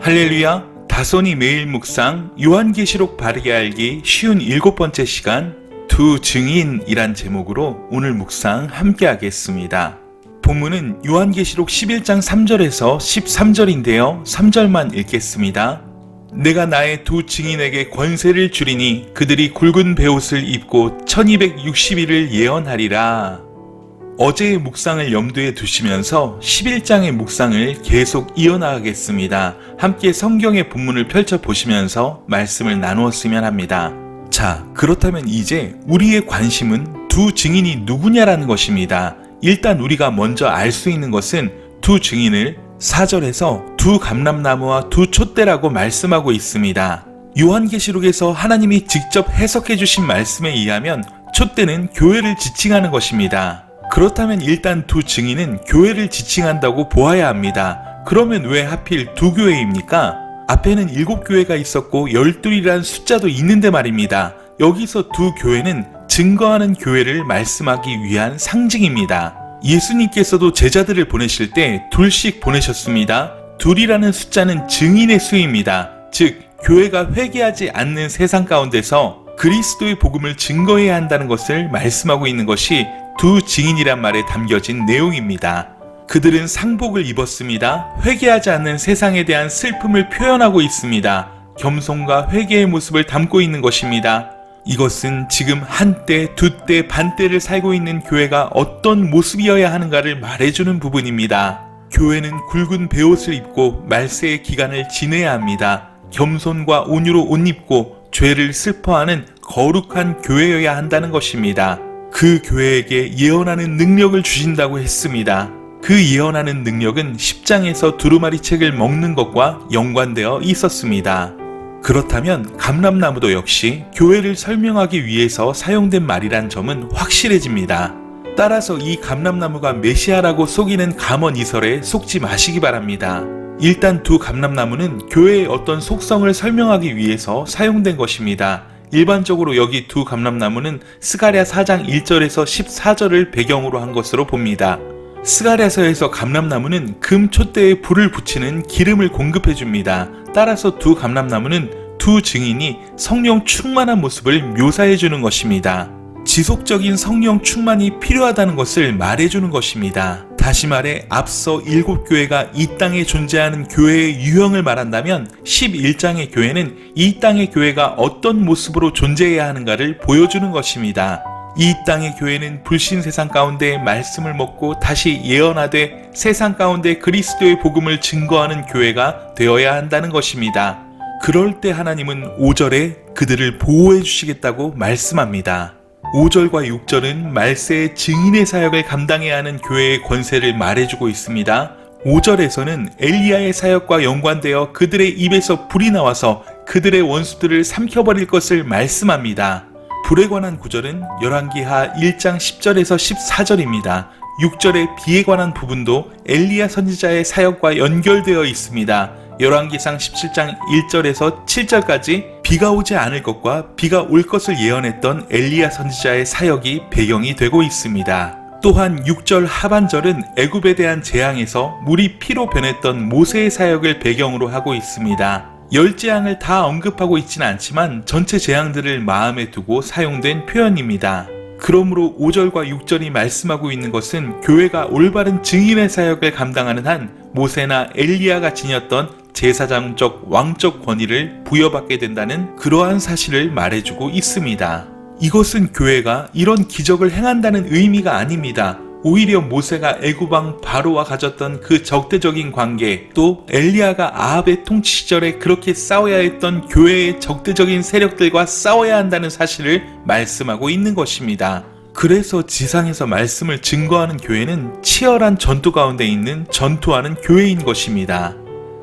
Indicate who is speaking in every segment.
Speaker 1: 할렐루야, 다소니 매일 묵상 요한계시록 바르게 알기 쉬운 7번째 시간 두 증인이란 제목으로 오늘 묵상 함께 하겠습니다. 본문은 요한계시록 11장 3절에서 13절인데요. 3절만 읽겠습니다. 내가 나의 두 증인에게 권세를 주리니 그들이 굵은 베옷을 입고 1260일을 예언하리라. 어제의 묵상을 염두에 두시면서 11장의 묵상을 계속 이어나가겠습니다. 함께 성경의 본문을 펼쳐보시면서 말씀을 나누었으면 합니다. 자, 그렇다면 이제 우리의 관심은 두 증인이 누구냐라는 것입니다. 일단 우리가 먼저 알 수 있는 것은 두 증인을 4절에서 두 감람나무와 두 촛대라고 말씀하고 있습니다. 요한계시록에서 하나님이 직접 해석해 주신 말씀에 의하면 촛대는 교회를 지칭하는 것입니다. 그렇다면 일단 두 증인은 교회를 지칭한다고 보아야 합니다. 그러면 왜 하필 두 교회입니까? 앞에는 7교회가 있었고 12이라는 숫자도 있는데 말입니다. 여기서 두 교회는 증거하는 교회를 말씀하기 위한 상징입니다. 예수님께서도 제자들을 보내실 때 둘씩 보내셨습니다. 둘이라는 숫자는 증인의 수입니다. 즉, 교회가 회개하지 않는 세상 가운데서 그리스도의 복음을 증거해야 한다는 것을 말씀하고 있는 것이 두 증인이란 말에 담겨진 내용입니다. 그들은 상복을 입었습니다. 회개하지 않는 세상에 대한 슬픔을 표현하고 있습니다. 겸손과 회개의 모습을 담고 있는 것입니다. 이것은 지금 한때, 두때, 반때를 살고 있는 교회가 어떤 모습이어야 하는가를 말해주는 부분입니다. 교회는 굵은 베옷을 입고 말세의 기간을 지내야 합니다. 겸손과 온유로 옷 입고 죄를 슬퍼하는 거룩한 교회여야 한다는 것입니다. 그 교회에게 예언하는 능력을 주신다고 했습니다. 그 예언하는 능력은 10장에서 두루마리 책을 먹는 것과 연관되어 있었습니다. 그렇다면 감람나무도 역시 교회를 설명하기 위해서 사용된 말이란 점은 확실해집니다. 따라서 이 감람나무가 메시아라고 속이는 감언 이설에 속지 마시기 바랍니다. 일단 두 감람나무는 교회의 어떤 속성을 설명하기 위해서 사용된 것입니다. 일반적으로 여기 두 감람나무는 스가랴 4장 1절에서 14절을 배경으로 한 것으로 봅니다. 스가랴서에서 감람나무는 금 촛대에 불을 붙이는 기름을 공급해 줍니다. 따라서 두 감람나무는 두 증인이 성령 충만한 모습을 묘사해 주는 것입니다. 지속적인 성령 충만이 필요하다는 것을 말해 주는 것입니다. 다시 말해 앞서 7교회가 이 땅에 존재하는 교회의 유형을 말한다면 11장의 교회는 이 땅의 교회가 어떤 모습으로 존재해야 하는가를 보여주는 것입니다. 이 땅의 교회는 불신 세상 가운데 말씀을 먹고 다시 예언하되 세상 가운데 그리스도의 복음을 증거하는 교회가 되어야 한다는 것입니다. 그럴 때 하나님은 5절에 그들을 보호해 주시겠다고 말씀합니다. 5절과 6절은 말세의 증인의 사역을 감당해야 하는 교회의 권세를 말해주고 있습니다. 5절에서는 엘리야의 사역과 연관되어 그들의 입에서 불이 나와서 그들의 원수들을 삼켜버릴 것을 말씀합니다. 불에 관한 구절은 열왕기하 1장 10절에서 14절입니다. 6절의 비에 관한 부분도 엘리야 선지자의 사역과 연결되어 있습니다. 열왕기상 17장 1절에서 7절까지 비가 오지 않을 것과 비가 올 것을 예언했던 엘리야 선지자의 사역이 배경이 되고 있습니다. 또한 6절 하반절은 애굽에 대한 재앙에서 물이 피로 변했던 모세의 사역을 배경으로 하고 있습니다. 10재앙을 다 언급하고 있지는 않지만 전체 재앙들을 마음에 두고 사용된 표현입니다. 그러므로 5절과 6절이 말씀하고 있는 것은 교회가 올바른 증인의 사역을 감당하는 한 모세나 엘리야가 지녔던 제사장적 왕적 권위를 부여받게 된다는 그러한 사실을 말해주고 있습니다. 이것은 교회가 이런 기적을 행한다는 의미가 아닙니다. 오히려 모세가 애굽왕 바로와 가졌던 그 적대적인 관계, 또 엘리야가 아합의 통치 시절에 그렇게 싸워야 했던 교회의 적대적인 세력들과 싸워야 한다는 사실을 말씀하고 있는 것입니다. 그래서 지상에서 말씀을 증거하는 교회는 치열한 전투 가운데 있는 전투하는 교회인 것입니다.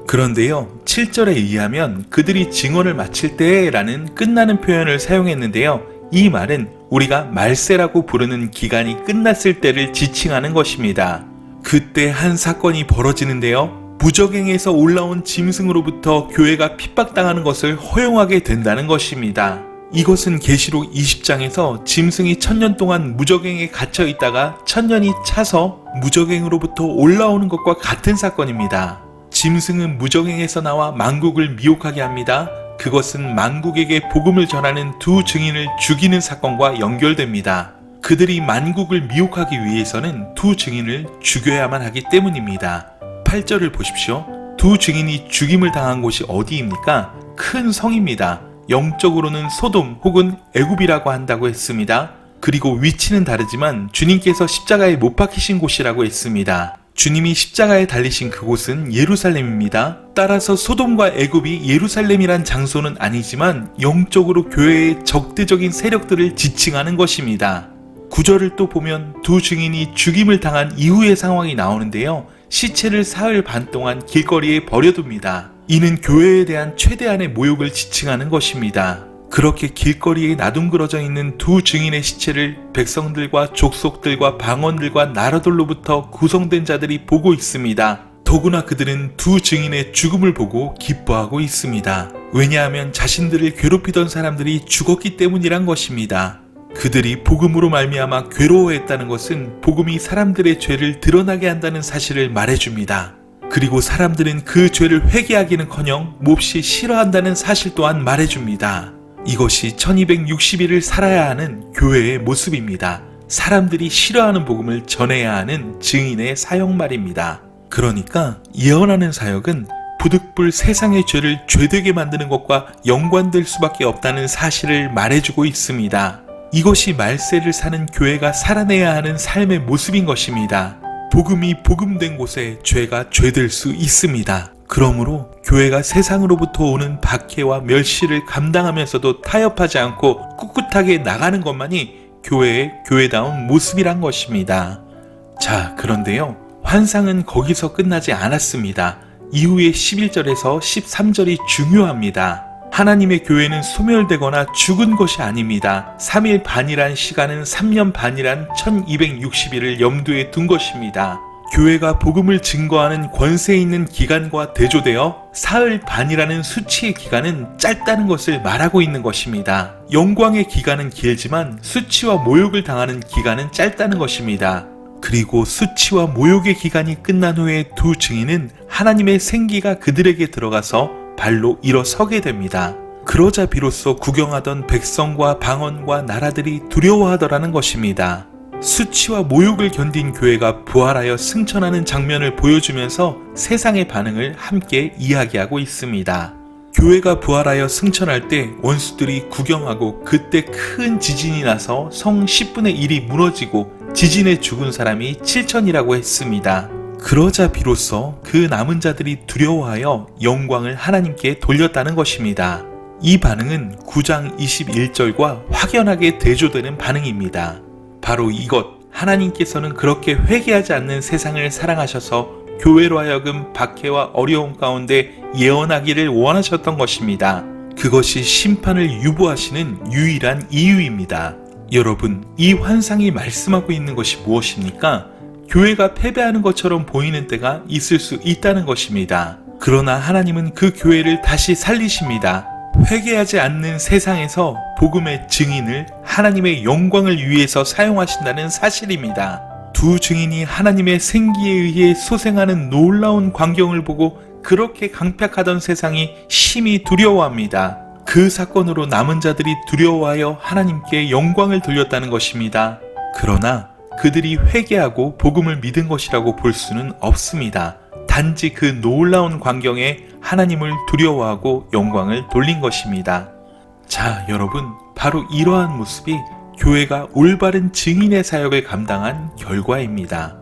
Speaker 1: 그런데요, 7절에 의하면 그들이 증언을 마칠 때라는 끝나는 표현을 사용했는데요. 이 말은 우리가 말세라고 부르는 기간이 끝났을 때를 지칭하는 것입니다. 그때 한 사건이 벌어지는데요. 무적행에서 올라온 짐승으로부터 교회가 핍박당하는 것을 허용하게 된다는 것입니다. 이것은 계시록 20장에서 짐승이 1000년 동안 무적행에 갇혀 있다가 1000년이 차서 무적행으로부터 올라오는 것과 같은 사건입니다. 짐승은 무정행에서 나와 만국을 미혹하게 합니다. 그것은 만국에게 복음을 전하는 두 증인을 죽이는 사건과 연결됩니다. 그들이 만국을 미혹하기 위해서는 두 증인을 죽여야만 하기 때문입니다. 8절을 보십시오. 두 증인이 죽임을 당한 곳이 어디입니까? 큰 성입니다. 영적으로는 소돔 혹은 애굽이라고 한다고 했습니다. 그리고 위치는 다르지만 주님께서 십자가에 못 박히신 곳이라고 했습니다. 주님이 십자가에 달리신 그곳은 예루살렘입니다. 따라서 소돔과 애굽이 예루살렘이란 장소는 아니지만 영적으로 교회의 적대적인 세력들을 지칭하는 것입니다. 9절을 또 보면 두 증인이 죽임을 당한 이후의 상황이 나오는데요. 시체를 사흘 반 동안 길거리에 버려둡니다. 이는 교회에 대한 최대한의 모욕을 지칭하는 것입니다. 그렇게 길거리에 나둥그러져 있는 두 증인의 시체를 백성들과 족속들과 방언들과 나라들로부터 구성된 자들이 보고 있습니다. 더구나 그들은 두 증인의 죽음을 보고 기뻐하고 있습니다. 왜냐하면 자신들을 괴롭히던 사람들이 죽었기 때문이란 것입니다. 그들이 복음으로 말미암아 괴로워했다는 것은 복음이 사람들의 죄를 드러나게 한다는 사실을 말해줍니다. 그리고 사람들은 그 죄를 회개하기는커녕 몹시 싫어한다는 사실 또한 말해줍니다. 이것이 1260일을 살아야 하는 교회의 모습입니다. 사람들이 싫어하는 복음을 전해야 하는 증인의 사역 말입니다. 그러니까 예언하는 사역은 부득불 세상의 죄를 죄되게 만드는 것과 연관될 수밖에 없다는 사실을 말해주고 있습니다. 이것이 말세를 사는 교회가 살아내야 하는 삶의 모습인 것입니다. 복음이 복음된 곳에 죄가 죄될 수 있습니다. 그러므로 교회가 세상으로부터 오는 박해와 멸시를 감당하면서도 타협하지 않고 꿋꿋하게 나가는 것만이 교회의 교회다운 모습이란 것입니다. 자, 그런데요. 환상은 거기서 끝나지 않았습니다. 이후의 11절에서 13절이 중요합니다. 하나님의 교회는 소멸되거나 죽은 것이 아닙니다. 3일 반이란 시간은 3년 반이란 1260일을 염두에 둔 것입니다. 교회가 복음을 증거하는 권세 있는 기간과 대조되어 사흘 반이라는 수치의 기간은 짧다는 것을 말하고 있는 것입니다. 영광의 기간은 길지만 수치와 모욕을 당하는 기간은 짧다는 것입니다. 그리고 수치와 모욕의 기간이 끝난 후에 두 증인은 하나님의 생기가 그들에게 들어가서 발로 일어서게 됩니다. 그러자 비로소 구경하던 백성과 방언과 나라들이 두려워하더라는 것입니다. 수치와 모욕을 견딘 교회가 부활하여 승천하는 장면을 보여주면서 세상의 반응을 함께 이야기하고 있습니다. 교회가 부활하여 승천할 때 원수들이 구경하고 그때 큰 지진이 나서 성 10분의 1이 무너지고 지진에 죽은 사람이 7천이라고 했습니다. 그러자 비로소 그 남은 자들이 두려워하여 영광을 하나님께 돌렸다는 것입니다. 이 반응은 9장 21절과 확연하게 대조되는 반응입니다. 바로 이것, 하나님께서는 그렇게 회개하지 않는 세상을 사랑하셔서 교회로 하여금 박해와 어려움 가운데 예언하기를 원하셨던 것입니다. 그것이 심판을 유보하시는 유일한 이유입니다. 여러분, 이 환상이 말씀하고 있는 것이 무엇입니까? 교회가 패배하는 것처럼 보이는 때가 있을 수 있다는 것입니다. 그러나 하나님은 그 교회를 다시 살리십니다. 회개하지 않는 세상에서 복음의 증인을 하나님의 영광을 위해서 사용하신다는 사실입니다. 두 증인이 하나님의 생기에 의해 소생하는 놀라운 광경을 보고 그렇게 강팍하던 세상이 심히 두려워합니다. 그 사건으로 남은 자들이 두려워하여 하나님께 영광을 돌렸다는 것입니다. 그러나 그들이 회개하고 복음을 믿은 것이라고 볼 수는 없습니다. 단지 그 놀라운 광경에 하나님을 두려워하고 영광을 돌린 것입니다. 자, 여러분, 바로 이러한 모습이 교회가 올바른 증인의 사역을 감당한 결과입니다.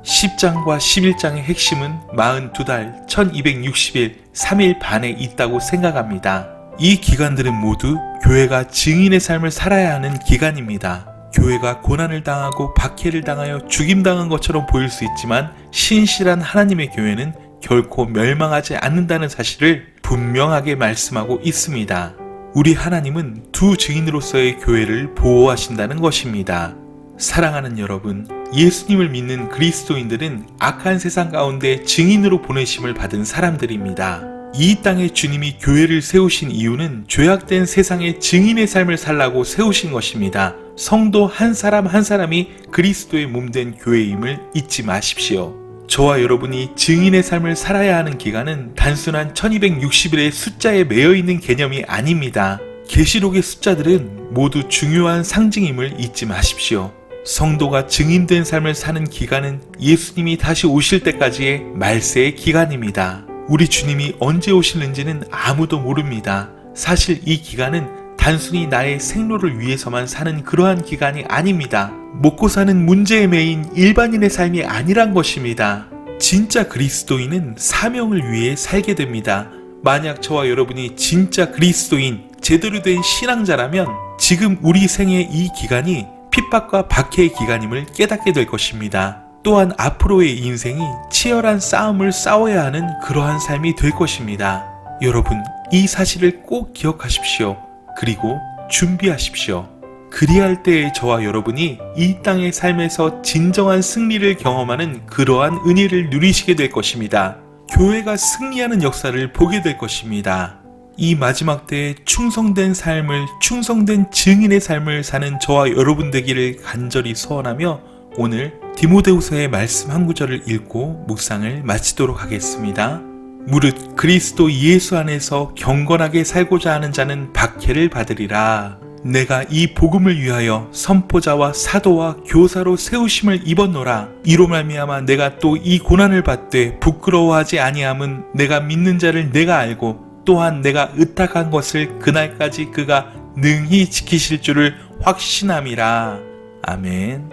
Speaker 1: 10장과 11장의 핵심은 42달, 1260일, 3일 반에 있다고 생각합니다. 이 기간들은 모두 교회가 증인의 삶을 살아야 하는 기간입니다. 교회가 고난을 당하고 박해를 당하여 죽임당한 것처럼 보일 수 있지만 신실한 하나님의 교회는 결코 멸망하지 않는다는 사실을 분명하게 말씀하고 있습니다. 우리 하나님은 두 증인으로서의 교회를 보호하신다는 것입니다. 사랑하는 여러분, 예수님을 믿는 그리스도인들은 악한 세상 가운데 증인으로 보내심을 받은 사람들입니다. 이 땅에 주님이 교회를 세우신 이유는 죄악된 세상에 증인의 삶을 살라고 세우신 것입니다. 성도 한 사람 한 사람이 그리스도의 몸된 교회임을 잊지 마십시오. 저와 여러분이 증인의 삶을 살아야 하는 기간은 단순한 1260일의 숫자에 매여 있는 개념이 아닙니다. 계시록의 숫자들은 모두 중요한 상징임을 잊지 마십시오. 성도가 증인된 삶을 사는 기간은 예수님이 다시 오실 때까지의 말세의 기간입니다. 우리 주님이 언제 오실는지는 아무도 모릅니다. 사실 이 기간은 단순히 나의 생로를 위해서만 사는 그러한 기간이 아닙니다. 먹고 사는 문제에 매인 일반인의 삶이 아니란 것입니다. 진짜 그리스도인은 사명을 위해 살게 됩니다. 만약 저와 여러분이 진짜 그리스도인, 제대로 된 신앙자라면 지금 우리 생의 이 기간이 핍박과 박해의 기간임을 깨닫게 될 것입니다. 또한 앞으로의 인생이 치열한 싸움을 싸워야 하는 그러한 삶이 될 것입니다. 여러분, 이 사실을 꼭 기억하십시오. 그리고 준비하십시오. 그리할 때의 저와 여러분이 이 땅의 삶에서 진정한 승리를 경험하는 그러한 은혜를 누리시게 될 것입니다. 교회가 승리하는 역사를 보게 될 것입니다. 이 마지막 때에 충성된 삶을, 충성된 증인의 삶을 사는 저와 여러분 되기를 간절히 소원하며 오늘 디모데후서의 말씀 한 구절을 읽고 묵상을 마치도록 하겠습니다. 무릇 그리스도 예수 안에서 경건하게 살고자 하는 자는 박해를 받으리라. 내가 이 복음을 위하여 선포자와 사도와 교사로 세우심을 입었노라. 이로 말미암아 내가 또 이 고난을 받되 부끄러워하지 아니함은 내가 믿는 자를 내가 알고 또한 내가 의탁한 것을 그날까지 그가 능히 지키실 줄을 확신함이라. 아멘.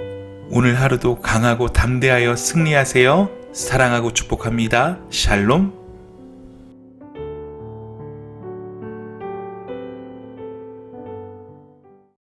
Speaker 1: 오늘 하루도 강하고 담대하여 승리하세요. 사랑하고 축복합니다. 샬롬.